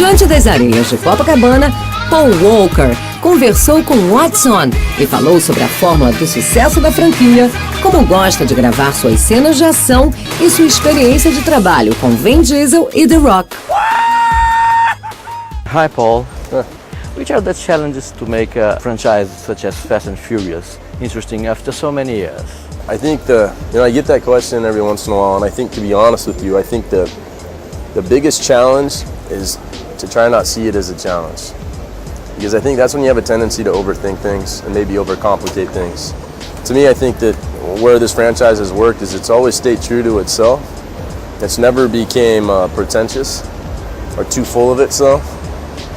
Diante das areias de Copacabana, Paul Walker conversou com Watson e falou sobre a fórmula do sucesso da franquia, como gosta de gravar suas cenas de ação e sua experiência de trabalho com Vin Diesel e The Rock. Hi, Paul. Which are the challenges to make a franchise such as Fast and Furious interesting after so many years? I think I get that question every once in a while, and I think, to be honest with you, I think the biggest challenge is to try not see it as a challenge. Because I think that's when you have a tendency to overthink things and maybe overcomplicate things. To me, I think that where this franchise has worked is it's always stayed true to itself. It's never became pretentious or too full of itself.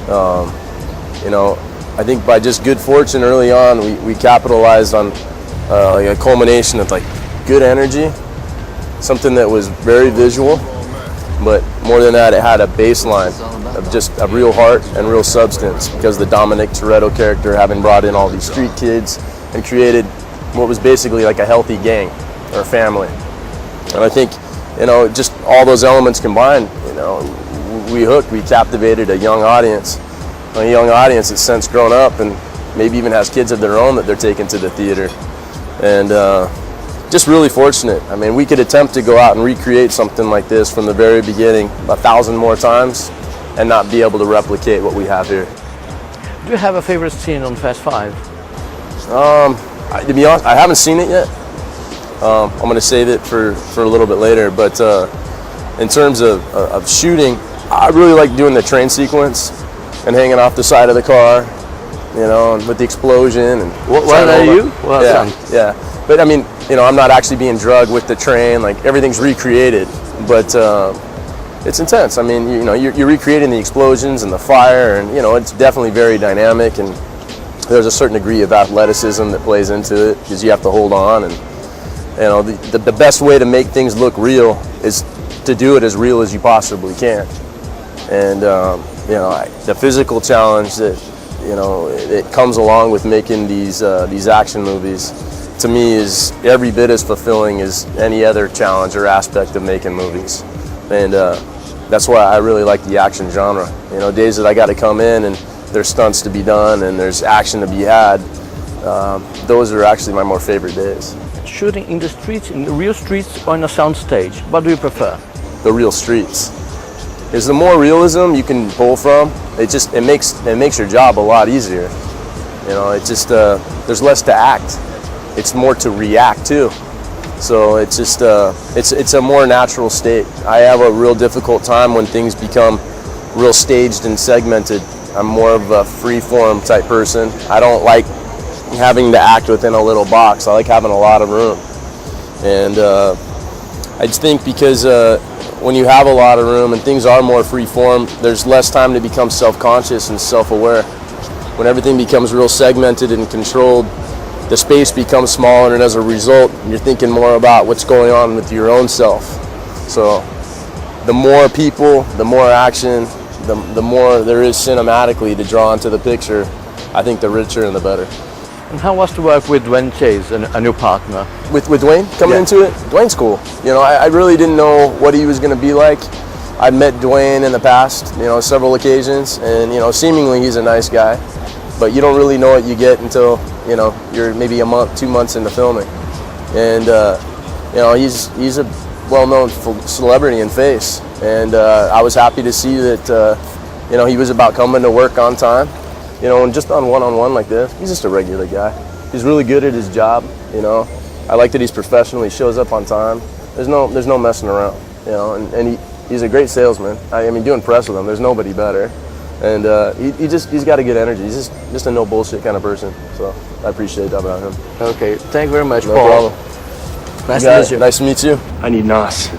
I think by just good fortune early on, we capitalized on like a culmination of like good energy, something that was very visual, but more than that, it had a baseline of just a real heart and real substance, because the Dominic Toretto character having brought in all these street kids and created what was basically like a healthy gang or family. And I think, just all those elements combined, we captivated a young audience that's since grown up and maybe even has kids of their own that they're taking to the theater. And just really fortunate. I mean, we could attempt to go out and recreate something like this from the very beginning 1,000 more times and not be able to replicate what we have here. Do you have a favorite scene on Fast 5? To be honest, I haven't seen it yet. I'm going to save it for a little bit later. But in terms of shooting, I really like doing the train sequence and hanging off the side of the car, and with the explosion. And what are you? Well yeah, done. Yeah. But I mean, I'm not actually being drugged with the train. Like, everything's recreated, but it's intense. I mean, you're recreating the explosions and the fire, and it's definitely very dynamic. And there's a certain degree of athleticism that plays into it, because you have to hold on. And the best way to make things look real is to do it as real as you possibly can. And the physical challenge that it comes along with making these action movies, to me, is every bit as fulfilling as any other challenge or aspect of making movies. And that's why I really like the action genre. Days that I got to come in and there's stunts to be done and there's action to be had, those are actually my more favorite days. Shooting in the streets, in the real streets, or in a sound stage, what do you prefer? The real streets. Because the more realism you can pull from, it makes your job a lot easier. There's less to act. It's more to react to. So it's just it's a more natural state. I have a real difficult time when things become real staged and segmented. I'm more of a free-form type person. I don't like having to act within a little box. I like having a lot of room. And I just think because when you have a lot of room and things are more free-form, there's less time to become self-conscious and self-aware. When everything becomes real segmented and controlled, the space becomes smaller, and as a result, you're thinking more about what's going on with your own self. So the more people, the more action, the more there is cinematically to draw into the picture, I think the richer and the better. And how was to work with Dwayne Chase, a new partner? With Dwayne coming into it? Dwayne's cool. I really didn't know what he was going to be like. I'd met Dwayne in the past, several occasions, and seemingly he's a nice guy. But you don't really know what you get until you're maybe a month, 2 months into filming. And he's a well-known celebrity and face. And I was happy to see that he was about coming to work on time. And just on one-on-one like this, he's just a regular guy. He's really good at his job. I like that he's professional. He shows up on time. There's no messing around. And he's a great salesman. I mean, doing press with him, there's nobody better. And he's got a good energy. He's just a no bullshit kind of person. So I appreciate that about him. Okay, thank you very much, No Paul. problem. Nice to meet you. Nice to meet you. I need NOS.